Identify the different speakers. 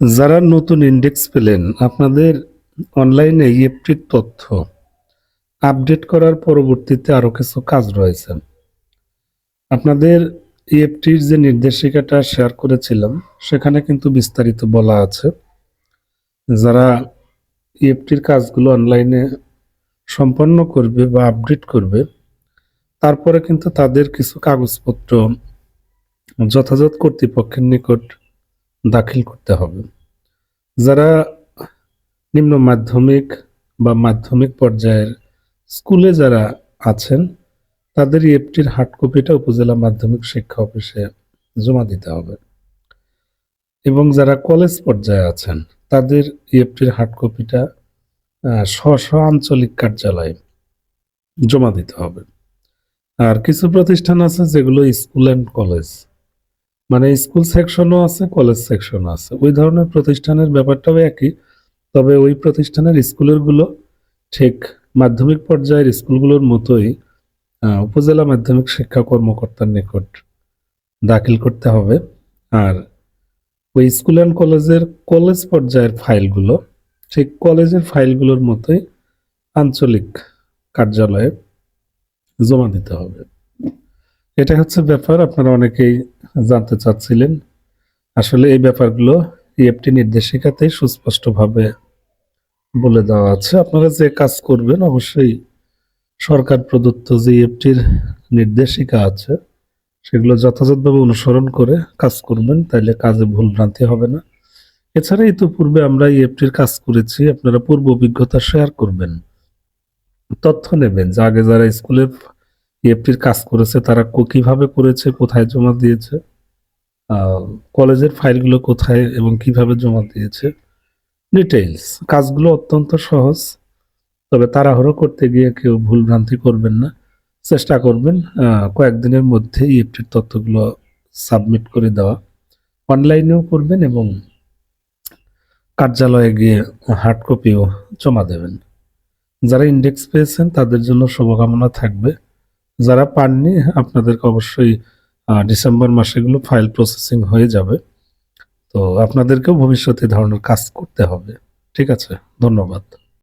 Speaker 1: যারা নতুন ইন্ডেক্স পেলেন, আপনাদের অনলাইনে ইএফটির তথ্য আপডেট করার পরবর্তীতে আরো কিছু কাজ রয়েছে। আপনাদের ইএফটির যে নির্দেশিকাটা শেয়ার করেছিলাম, সেখানে কিন্তু বিস্তারিত বলা আছে। যারা ইএফটির কাজগুলো অনলাইনে সম্পন্ন করবে বা আপডেট করবে, তারপরে কিন্তু তাদের কিছু কাগজপত্র যথাযথ কর্তৃপক্ষের নিকট দাখিল করতে হবে। যারা নিম্ন মাধ্যমিক বা মাধ্যমিক পর্যায়ের স্কুলে যারা আছেন, তাদের ইএফটির হার্ড কপিটা উপজেলা মাধ্যমিক শিক্ষা অফিসে জমা দিতে হবে। এবং যারা কলেজ পর্যায়ে আছেন, তাদের ইএফটির হার্ড কপিটা স্ব আঞ্চলিক কার্যালয়ে জমা দিতে হবে। আর কিছু প্রতিষ্ঠান আছে যেগুলো স্কুল অ্যান্ড কলেজ, মানে স্কুল সেকশনও আছে, কলেজ সেকশনও আছে। ওই ধরনের প্রতিষ্ঠানের ব্যাপারটাও একই, তবে ওই প্রতিষ্ঠানের স্কুলের গুলো ঠিক মাধ্যমিক পর্যায়ের স্কুলগুলোর মতোই উপজেলা মাধ্যমিক শিক্ষা কর্মকর্তার নিকট দাখিল করতে হবে। আর ওই স্কুল অ্যান্ড কলেজের কলেজ পর্যায়ের ফাইলগুলো ঠিক কলেজের ফাইলগুলোর মতোই আঞ্চলিক কার্যালয়ে জমা দিতে হবে। এটা হচ্ছে ব্যাপার, আপনারা অনেকেই জানতে চাচ্ছিলেন। আসলে এই ব্যাপারগুলো ইএফটি নির্দেশিকাতেই সুস্পষ্টভাবে বলে দেওয়া আছে। আপনারা যে কাজ করবেন, অবশ্যই সরকার প্রদত্ত যে ইএফটির নির্দেশিকা আছে, সেগুলো যথাযথভাবে অনুসরণ করে কাজ করবেন, তাইলে কাজে ভুল ভ্রান্তি হবে না। এছাড়া ইতিপূর্বে আমরা ইএফটির কাজ করেছি, আপনারা পূর্ব অভিজ্ঞতা শেয়ার করবেন, তথ্য নেবেন যে আগে যারা স্কুলে ইএফটির কাজ করেছে তারা কিভাবে করেছে, কোথায় জমা দিয়েছে, কলেজের ফাইলগুলো কোথায় এবং কিভাবে জমা দিয়েছে, ডিটেইলস। কাজগুলো অত্যন্ত সহজ, তবে তাড়াহুড়ো করতে গিয়ে কেউ ভুল ভ্রান্তি করবেন না। চেষ্টা করবেন কয়েকদিনের মধ্যে ইএফটির তথ্যগুলো সাবমিট করে দেওয়া। অনলাইনেও করবেন এবং কার্যালয়ে গিয়ে হার্ড কপিও জমা দেবেন। যারা ইন্ডেক্স পেয়েছেন তাদের জন্য শুভকামনা থাকবে। যারা পাননি, আপনাদেরকে অবশ্যই ডিসেম্বর মাসে এগুলো ফাইল প্রসেসিং হয়ে যাবে। তো আপনাদেরকেও ভবিষ্যতে ধরনের কাজ করতে হবে। ঠিক আছে, ধন্যবাদ।